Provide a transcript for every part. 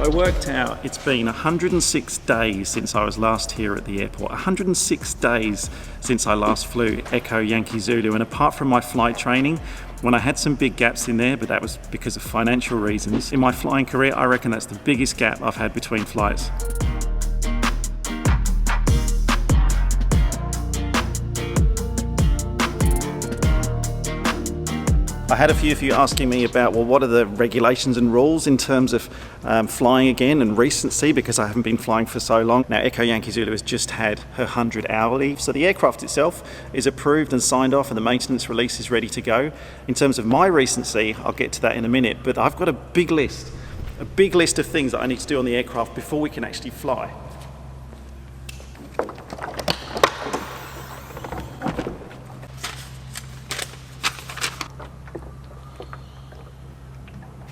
I worked out it's been 106 days since I was last here at the airport. 106 days since I last flew Echo Yankee Zulu, and apart from my flight training, when I had some big gaps in there, but that was because of financial reasons, in my flying career, I reckon that's the biggest gap I've had between flights. I had a few of you asking me about, well, what are the regulations and rules in terms of flying again and recency, because I haven't been flying for so long. Now, Echo Yankee Zulu has just had her 100-hour leave, so the aircraft itself is approved and signed off and the maintenance release is ready to go. In terms of my recency, I'll get to that in a minute, but I've got a big list of things that I need to do on the aircraft before we can actually fly.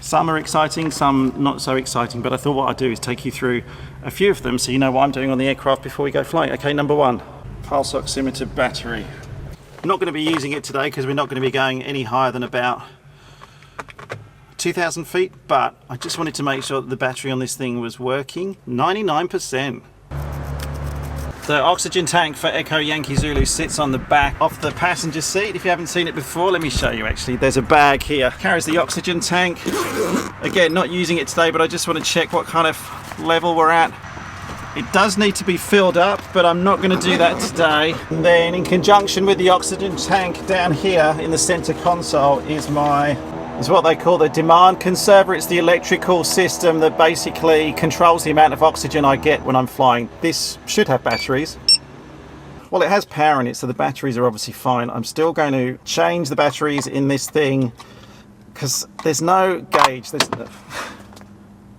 Some are exciting, some not so exciting, but I thought what I'd do is take you through a few of them so you know what I'm doing on the aircraft before we go flying. Okay, number one, pulse oximeter battery. I'm not going to be using it today because we're not going to be going any higher than about 2,000 feet, but I just wanted to make sure that the battery on this thing was working. 99%. The oxygen tank for Echo Yankee Zulu sits on the back of the passenger seat. If you haven't seen it before, let me show you actually. There's a bag here, carries the oxygen tank. Again, not using it today, but I just want to check what kind of level we're at. It does need to be filled up, but I'm not going to do that today. And then in conjunction with the oxygen tank down here in the center console is what they call the demand conserver. It's the electrical system that basically controls the amount of oxygen I get when I'm flying. This should have batteries. Well, it has power in it, so the batteries are obviously fine. I'm still going to change the batteries in this thing because there's no gauge.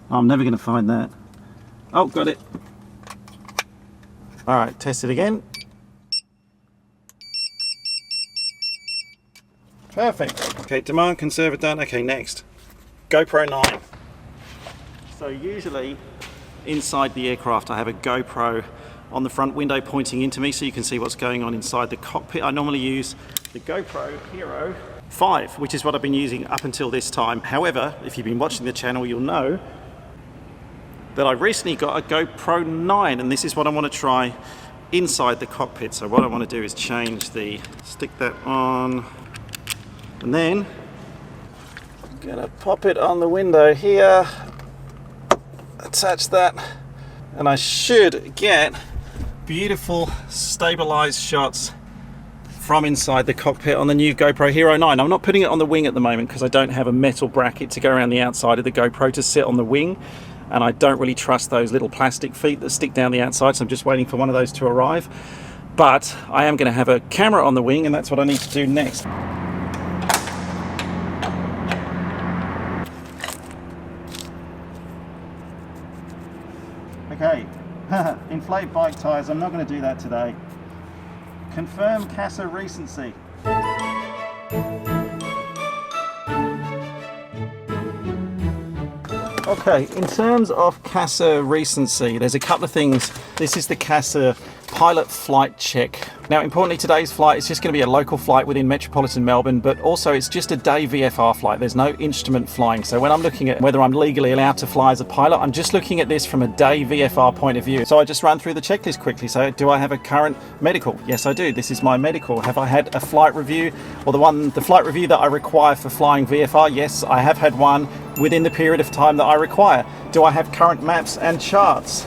I'm never going to find that. Oh, got it. All right, test it again. Perfect. Okay, demand conserver done. Okay, next. GoPro 9. So usually inside the aircraft I have a GoPro on the front window pointing into me so you can see what's going on inside the cockpit. I normally use the GoPro Hero 5, which is what I've been using up until this time. However, if you've been watching the channel, you'll know that I recently got a GoPro 9, and this is what I want to try inside the cockpit. So what I want to do is stick that on, and then I'm gonna pop it on the window here, attach that, and I should get beautiful stabilized shots from inside the cockpit on the new GoPro Hero 9. I'm not putting it on the wing at the moment because I don't have a metal bracket to go around the outside of the GoPro to sit on the wing, and I don't really trust those little plastic feet that stick down the outside, so I'm just waiting for one of those to arrive. But I am going to have a camera on the wing, and that's what I need to do next. Okay, inflate bike tires. I'm not going to do that today. Confirm CASA recency. Okay, in terms of CASA recency, there's a couple of things. This is the CASA pilot flight check. Now, importantly, today's flight is just going to be a local flight within metropolitan Melbourne, but also it's just a day VFR flight. There's no instrument flying. So when I'm looking at whether I'm legally allowed to fly as a pilot, I'm just looking at this from a day VFR point of view. So I just run through the checklist quickly. So do I have a current medical? Yes, I do. This is my medical. Have I had a flight review, or the flight review that I require for flying VFR? Yes, I have had one within the period of time that I require. Do I have current maps and charts?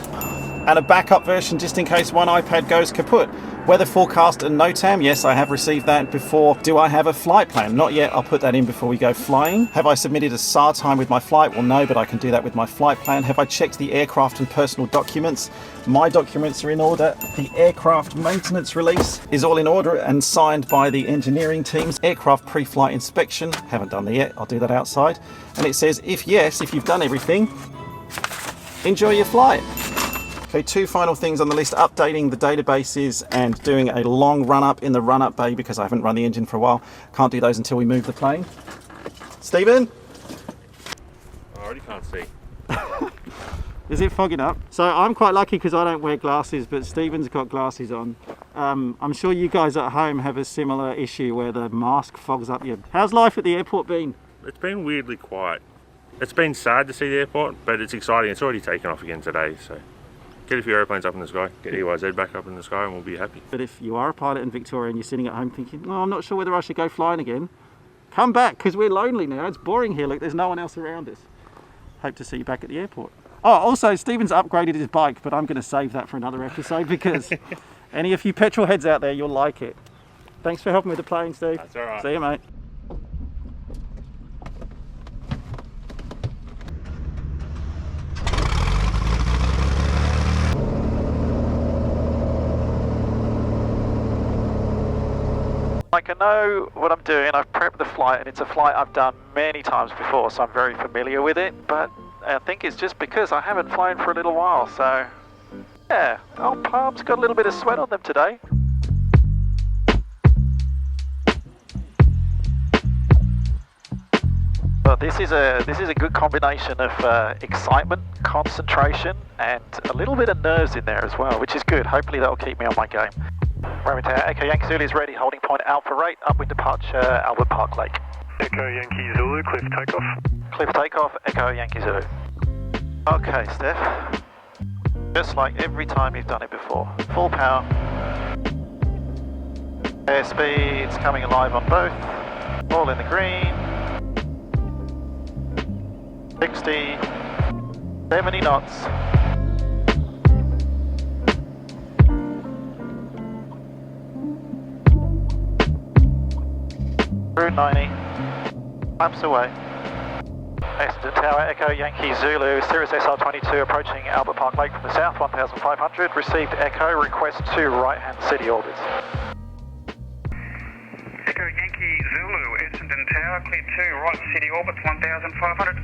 And a backup version just in case one iPad goes kaput. Weather forecast and NOTAM, yes, I have received that before. Do I have a flight plan? Not yet, I'll put that in before we go flying. Have I submitted a SARTIME with my flight? Well, no, but I can do that with my flight plan. Have I checked the aircraft and personal documents? My documents are in order. The aircraft maintenance release is all in order and signed by the engineering teams. Aircraft pre-flight inspection, haven't done that yet, I'll do that outside. And it says, if you've done everything, enjoy your flight. Okay, two final things on the list: updating the databases and doing a long run-up in the run-up bay because I haven't run the engine for a while. Can't do those until we move the plane. Stephen? I already can't see. Is it fogging up? So I'm quite lucky because I don't wear glasses, but Stephen's got glasses on. I'm sure you guys at home have a similar issue where the mask fogs up your... How's life at the airport been? It's been weirdly quiet. It's been sad to see the airport, but it's exciting. It's already taken off again today, so get a few airplanes up in the sky, get EYZ back up in the sky, and we'll be happy. But if you are a pilot in Victoria and you're sitting at home thinking, oh, I'm not sure whether I should go flying again, come back, because we're lonely now. It's boring here. Look, there's no one else around us. Hope to see you back at the airport. Oh, also, Stephen's upgraded his bike, but I'm going to save that for another episode because any of you petrol heads out there, you'll like it. Thanks for helping with the plane, Steve. That's all right. See you, mate. Like, I know what I'm doing. I've prepped the flight, and it's a flight I've done many times before, so I'm very familiar with it. But I think it's just because I haven't flown for a little while, so yeah, old palms got a little bit of sweat on them today. Well, this is a good combination of excitement, concentration, and a little bit of nerves in there as well, which is good. Hopefully that'll keep me on my game. Roman Tower, Echo Yankee Zulu is ready, holding point Alpha Rate, upwind departure, Albert Park Lake. Echo Yankee Zulu, cliff takeoff. Cliff takeoff, Echo Yankee Zulu. Okay, Steph. Just like every time you've done it before. Full power. Airspeed's coming alive on both. All in the green. 60. 70 knots. Through 90. Laps away. Exton Tower, Echo Yankee Zulu, Cirrus SR22 approaching Albert Park Lake from the south, 1500. Received Echo, request 2 right-hand city orbits. Echo Yankee Zulu, Essendon Tower, clear 2, right city orbits, 1500.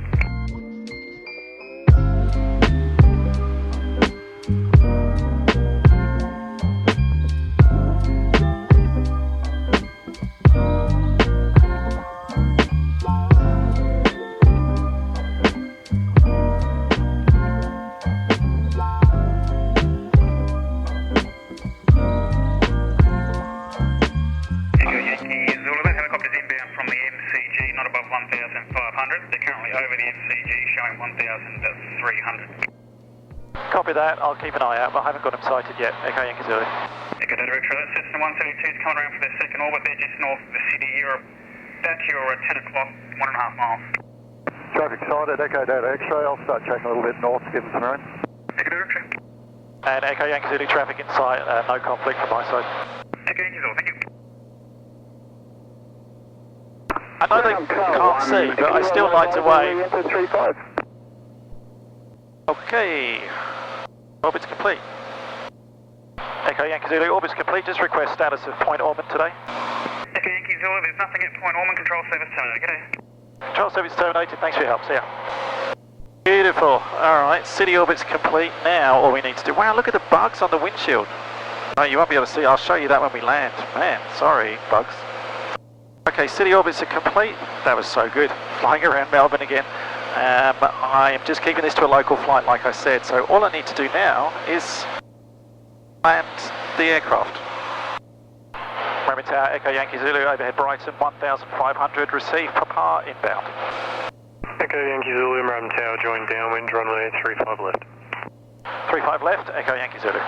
Copy that, I'll keep an eye out, but I haven't got him sighted yet. Echo Yankee Zulu. Echo Director, that Cessna 172 is coming around for their second orbit. They're just north of the city. You're about to your 10 o'clock, 1.5 miles. Traffic sighted, Echo Data X-ray. I'll start checking a little bit north to give them some room. Echo Director. And Echo Yankee Zulu, traffic in sight, no conflict from my side. Echo Yankee Zulu, thank you. I know they can't see, but I still like to wave. Okay. Orbit's complete. Echo Yankee Zulu, orbit's complete. Just request status of point Ormond today. Echo Yankee Zulu, there's nothing at point Ormond, control service terminated. G'day. Control service terminated. Thanks for your help. See ya. Beautiful. Alright, city orbit's complete now. All we need to do... Wow, look at the bugs on the windshield. Oh, you won't be able to see. I'll show you that when we land. Man, sorry, bugs. Okay, city orbits are complete. That was so good. Flying around Melbourne again. I am just keeping this to a local flight, like I said. So all I need to do now is land the aircraft. Roman Tower, Echo Yankee Zulu, overhead Brighton, 1500. Receive Papa inbound. Echo Yankee Zulu, Melbourne Tower, join downwind, runway 35 left. 35 left, Echo Yankee Zulu.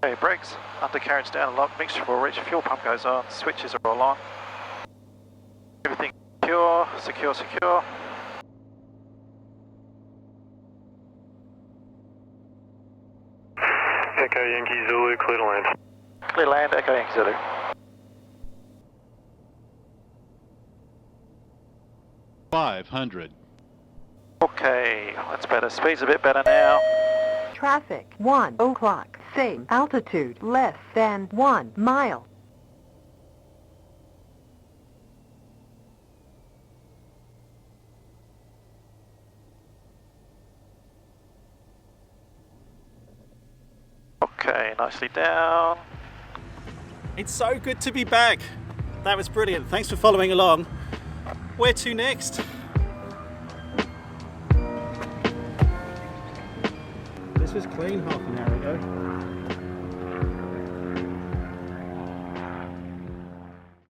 Okay, brakes, undercarriage down, lock, mixture will reach, fuel pump goes on, switches are all on. Everything secure, secure, secure. Echo Yankee Zulu, clear to land. Clear land, Echo Yankee Zulu. Okay, that's better. Speed's a bit better now. Traffic, 1 o'clock, same altitude, less than 1 mile. Okay, nicely down. It's so good to be back. That was brilliant. Thanks for following along. Where to next? This was clean half an hour ago.